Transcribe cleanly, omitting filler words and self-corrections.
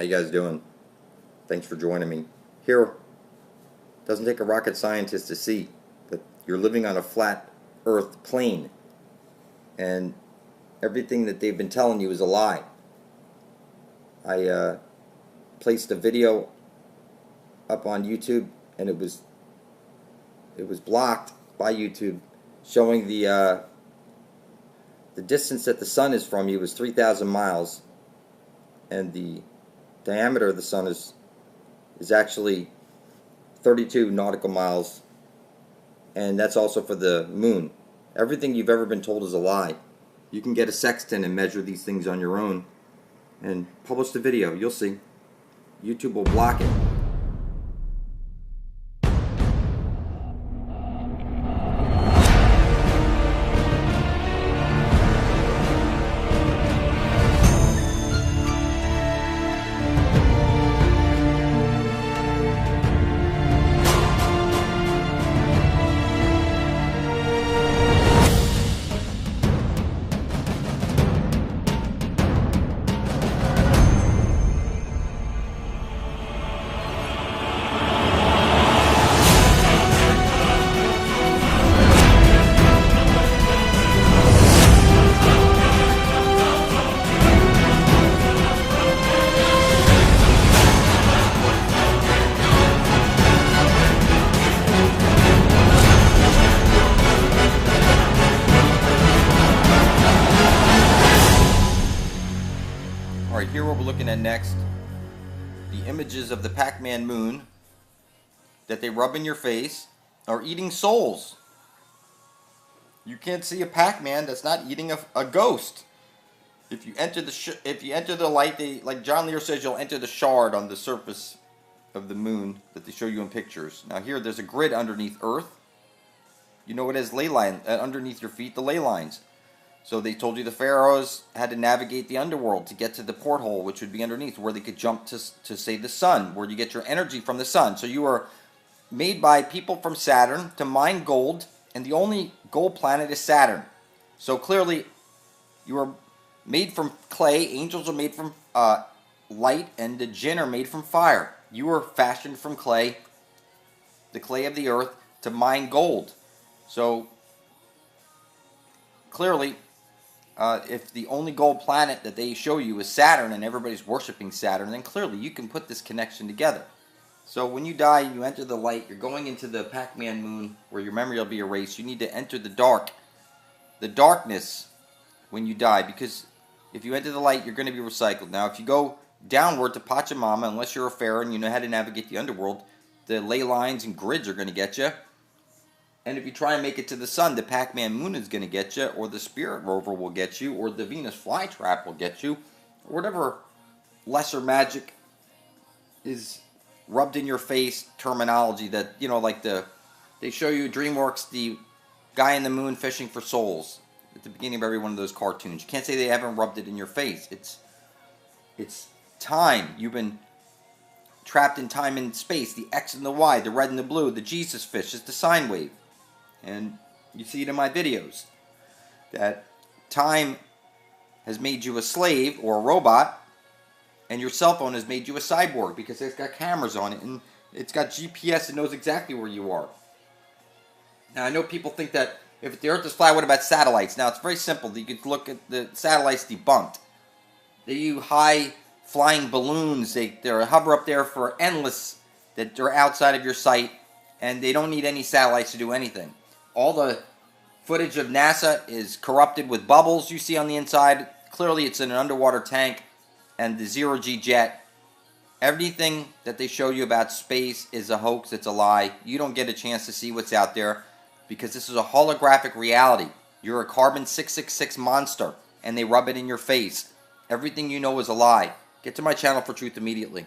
you guys doing? Thanks for joining me. Here, doesn't take a rocket scientist to see that you're living on a flat earth plane and everything that they've been telling you is a lie. I placed a video up on YouTube and it was blocked by YouTube, showing the distance that the sun is from you is 3,000 miles, and the diameter of the sun is actually 32 nautical miles, and that's also for the moon. Everything you've ever been told is a lie. You can get a sextant and measure these things on your own and publish the video. You'll see. YouTube will block it. Alright, here what we're looking at next, the images of the Pac-Man moon that they rub in your face are eating souls. You can't see a Pac-Man that's not eating a ghost. If you enter the light, like John Lear says, you'll enter the shard on the surface of the moon that they show you in pictures. Now here, there's a grid underneath Earth. You know it has ley line underneath your feet, the ley lines. So they told you the pharaohs had to navigate the underworld to get to the porthole, which would be underneath, where they could jump to say the sun, where you get your energy from the sun. So you were made by people from Saturn to mine gold, and the only gold planet is Saturn. So clearly, you were made from clay. Angels are made from light, and the jinn are made from fire. You were fashioned from clay, the clay of the earth, to mine gold. So clearly, if the only gold planet that they show you is Saturn and everybody's worshiping Saturn, then clearly you can put this connection together. So when you die, you enter the light, you're going into the Pac-Man moon where your memory will be erased. You need to enter the darkness when you die, because if you enter the light, you're going to be recycled. Now, if you go downward to Pachamama, unless you're a pharaoh and you know how to navigate the underworld, the ley lines and grids are going to get you. And if you try and make it to the sun, the Pac-Man moon is going to get you, or the Spirit Rover will get you, or the Venus flytrap will get you, or whatever lesser magic is rubbed in your face terminology that, you know, like they show you DreamWorks, the guy in the moon fishing for souls at the beginning of every one of those cartoons. You can't say they haven't rubbed it in your face. It's time. You've been trapped in time and space. The X and the Y, the red and the blue, the Jesus fish is the sine wave. And you see it in my videos, that time has made you a slave or a robot, and your cell phone has made you a cyborg because it's got cameras on it, and it's got GPS and knows exactly where you are. Now, I know people think that if the Earth is flat, what about satellites? Now, it's very simple. You can look at the satellites debunked. They use high-flying balloons. They hover up there for endless, that are outside of your sight, and they don't need any satellites to do anything. All the footage of NASA is corrupted with bubbles you see on the inside. Clearly, it's in an underwater tank, and the zero-G jet. Everything that they show you about space is a hoax. It's a lie. You don't get a chance to see what's out there because this is a holographic reality. You're a carbon 666 monster, and they rub it in your face. Everything you know is a lie. Get to my channel for truth immediately.